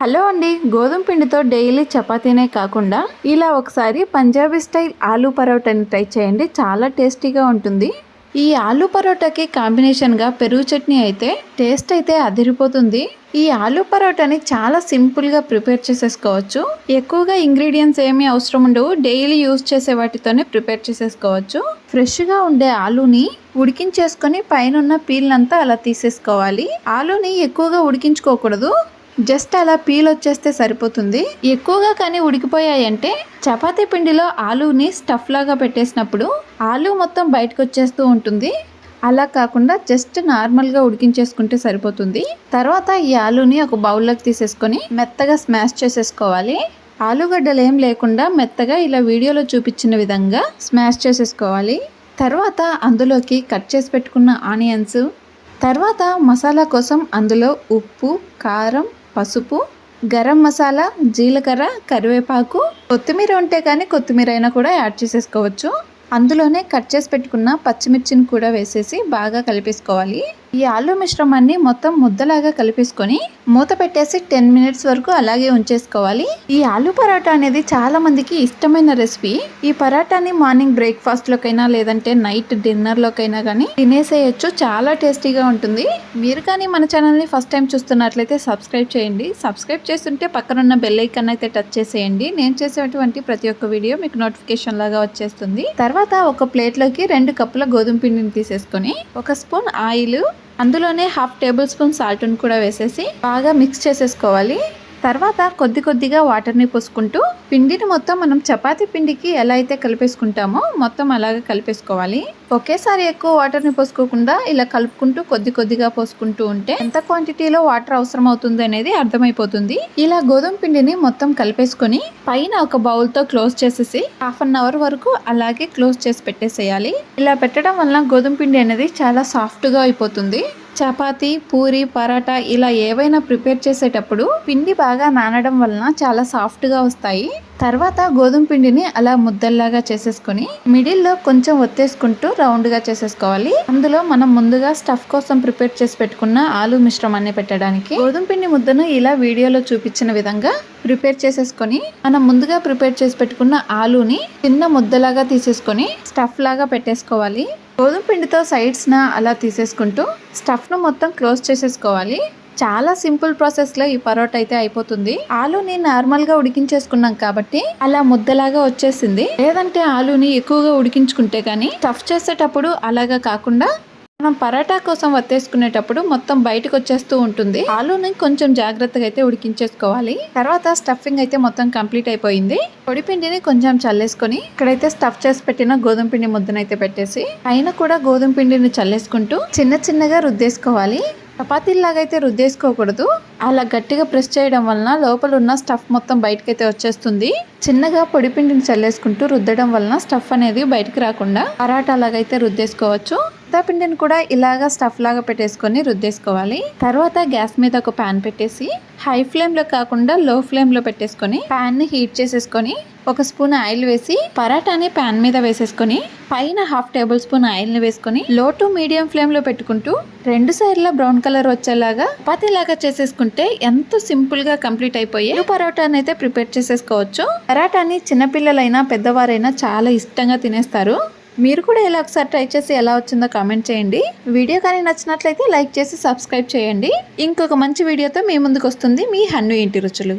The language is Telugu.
హలో అండి, గోధుమ పిండితో డైలీ చపాతీనే కాకుండా ఇలా ఒకసారి పంజాబీ స్టైల్ ఆలూ పరోటాని ట్రై చేయండి. చాలా టేస్టీగా ఉంటుంది. ఈ ఆలూ పరోటాకి కాంబినేషన్గా పెరుగు చట్నీ అయితే టేస్ట్ అయితే అదిరిపోతుంది. ఈ ఆలూ పరోటాని చాలా సింపుల్గా ప్రిపేర్ చేసేసుకోవచ్చు. ఎక్కువగా ఇంగ్రీడియంట్స్ ఏమీ అవసరం ఉండవు. డైలీ యూజ్ చేసే వాటితోనే ప్రిపేర్ చేసేసుకోవచ్చు. ఫ్రెష్గా ఉండే ఆలూని ఉడికించేసుకొని పైన పీల్నంతా అలా తీసేసుకోవాలి. ఆలూని ఎక్కువగా ఉడికించుకోకూడదు. జస్ట్ అలా పీల్ వచ్చేస్తే సరిపోతుంది. ఎక్కువగా కానీ ఉడికిపోయాయంటే చపాతీ పిండిలో ఆలూని స్టఫ్ లాగా పెట్టేసినప్పుడు ఆలూ మొత్తం బయటకు వచ్చేస్తూ ఉంటుంది. అలా కాకుండా జస్ట్ నార్మల్గా ఉడికించేసుకుంటే సరిపోతుంది. తర్వాత ఈ ఆలూని ఒక బౌల్లోకి తీసేసుకొని మెత్తగా స్మాష్ చేసేసుకోవాలి. ఆలుగడ్డలు ఏం లేకుండా మెత్తగా ఇలా వీడియోలో చూపించిన విధంగా స్మాష్ చేసేసుకోవాలి. తర్వాత అందులోకి కట్ చేసి పెట్టుకున్న ఆనియన్స్, తర్వాత మసాలా కోసం అందులో ఉప్పు, కారం, పసుపు, గరం మసాలా, జీలకర్ర, కరివేపాకు, కొత్తిమీర ఉంటే కానీ కొత్తిమీర అయినా కూడా యాడ్ చేసేసుకోవచ్చు. అందులోనే కట్ చేసి పెట్టుకున్న పచ్చిమిర్చిని కూడా వేసేసి బాగా కలిపేసుకోవాలి. ఈ ఆలూ మిశ్రమాన్ని మొత్తం ముద్దలాగా కలిపేసుకొని మూత పెట్టేసి 10 మినిట్స్ వరకు అలాగే ఉంచేసుకోవాలి. ఈ ఆలూ పరాటా అనేది చాలా మందికి ఇష్టమైన రెసిపీ. ఈ పరాటాని మార్నింగ్ బ్రేక్ఫాస్ట్ లోకైనా లేదంటే నైట్ డిన్నర్ లోకైనా కానీ తినేసేయచ్చు. చాలా టేస్టీగా ఉంటుంది. మీరు కానీ మన ఛానల్ ని ఫస్ట్ టైం చూస్తున్నట్లయితే సబ్స్క్రైబ్ చేయండి. సబ్స్క్రైబ్ చేస్తుంటే పక్కనున్న బెల్ ఐకాన్ అయితే టచ్ చేసేయండి. నేను చేసేటువంటి ప్రతి ఒక్క వీడియో మీకు నోటిఫికేషన్ లాగా వచ్చేస్తుంది. తర్వాత ఒక ప్లేట్ లోకి 2 కప్పుల గోధుమ పిండిని తీసేసుకొని 1 స్పూన్ ఆయిల్, అందులోనే 1/2 టేబుల్ స్పూన్ సాల్ట్ని కూడా వేసేసి బాగా మిక్స్ చేసేసుకోవాలి. తర్వాత కొద్దిగా వాటర్ని పోసుకుంటూ పిండిని మొత్తం మనం చపాతీ పిండికి ఎలా అయితే కలిపేసుకుంటామో మొత్తం అలాగే కలిపేసుకోవాలి. ఒకేసారి ఎక్కువ వాటర్ని పోసుకోకుండా ఇలా కలుపుకుంటూ కొద్దిగా పోసుకుంటూ ఉంటే ఎంత క్వాంటిటీలో వాటర్ అవసరం అవుతుంది అనేది అర్థమైపోతుంది. ఇలా గోధుమ పిండిని మొత్తం కలిపేసుకొని పైన ఒక బౌల్తో క్లోజ్ చేసేసి 1/2 అవర్ వరకు అలాగే క్లోజ్ చేసి పెట్టేసేయాలి. ఇలా పెట్టడం వల్ల గోధుమ పిండి అనేది చాలా సాఫ్ట్గా అయిపోతుంది. చపాతీ, పూరి, పరాటా ఇలా ఏవైనా ప్రిపేర్ చేసేటప్పుడు పిండి బాగా నానడం వలన చాలా సాఫ్ట్గా వస్తాయి. తర్వాత గోధుమ పిండిని అలా ముద్దల్లాగా చేసేసుకొని మిడిల్లో కొంచెం ఒత్తేసుకుంటూ రౌండ్గా చేసేసుకోవాలి. అందులో మనం ముందుగా స్టఫ్ కోసం ప్రిపేర్ చేసి పెట్టుకున్న ఆలూ మిశ్రమాన్ని పెట్టడానికి గోధుమ పిండి ముద్దను ఇలా వీడియోలో చూపించిన విధంగా ప్రిపేర్ చేసేసుకొని మనం ముందుగా ప్రిపేర్ చేసి పెట్టుకున్న ఆలూని చిన్న ముద్దలాగా తీసేసుకొని స్టఫ్ లాగా పెట్టేసుకోవాలి. గోధుమ పిండితో సైడ్స్న అలా తీసేసుకుంటూ స్టఫ్ను మొత్తం క్లోజ్ చేసేసుకోవాలి. చాలా సింపుల్ ప్రాసెస్లో ఈ పరోటా అయితే అయిపోతుంది. ఆలూని నార్మల్గా ఉడికించేసుకున్నాం కాబట్టి అలా ముద్దలాగా వచ్చేసింది. లేదంటే ఆలూని ఎక్కువగా ఉడికించుకుంటే కానీ స్టఫ్ చేసేటప్పుడు అలాగా కాకుండా మనం పరాటా కోసం వత్తేసుకునేటప్పుడు మొత్తం బయటకు వచ్చేస్తూ ఉంటుంది. ఆలూని కొంచెం జాగ్రత్తగా అయితే ఉడికించేసుకోవాలి. తర్వాత స్టఫింగ్ అయితే మొత్తం కంప్లీట్ అయిపోయింది. పొడి పిండిని కొంచెం చల్లేసుకొని ఇక్కడైతే స్టఫ్ చేసి పెట్టిన గోధుమ పిండి ముద్దనైతే పెట్టేసి పైన కూడా గోధుమ పిండిని చల్లేసుకుంటూ చిన్నగా రుద్దేసుకోవాలి. చపాతీలాగా అయితే రుద్దేసుకోకూడదు. అలా గట్టిగా ప్రెస్ చేయడం వలన లోపల ఉన్న స్టఫ్ మొత్తం బయటకైతే వచ్చేస్తుంది. చిన్నగా పొడి పిండిని చల్లేసుకుంటూ రుద్దడం వలన స్టఫ్ అనేది బయటకు రాకుండా పరాటా లాగా అయితే రుద్దేసుకోవచ్చు. పిండిని కూడా ఇలాగా స్టఫ్ లాగా పెట్టేసుకొని రుద్దేసుకోవాలి. తర్వాత గ్యాస్ మీద ఒక ప్యాన్ పెట్టేసి హై ఫ్లేమ్ లో కాకుండా లో ఫ్లేమ్ లో పెట్టేసుకొని ప్యాన్ ని హీట్ చేసేసుకొని 1 స్పూన్ ఆయిల్ వేసి పరాటాని ప్యాన్ మీద వేసేసుకొని పైన 1/2 టేబుల్ స్పూన్ ఆయిల్ ని వేసుకొని లో టు మీడియం ఫ్లేమ్ లో పెట్టుకుంటూ 2 సైడ్ల బ్రౌన్ కలర్ వచ్చేలాగా చపాతీలాగా చేసేసుకుంటే ఎంతో సింపుల్ గా కంప్లీట్ అయిపోయి పరోటాని అయితే ప్రిపేర్ చేసేసుకోవచ్చు. పరాటాని చిన్నపిల్లలైనా పెద్దవారైనా చాలా ఇష్టంగా తినేస్తారు. మీరు కూడా ఇలా ఒకసారి ట్రై చేసి ఎలా వచ్చిందో కామెంట్ చేయండి. వీడియో కానీ నచ్చినట్లయితే లైక్ చేసి సబ్స్క్రైబ్ చేయండి. ఇంకొక మంచి వీడియోతో మీ ముందుకు వస్తుంది మీ హన్ను ఇంటి రుచులు.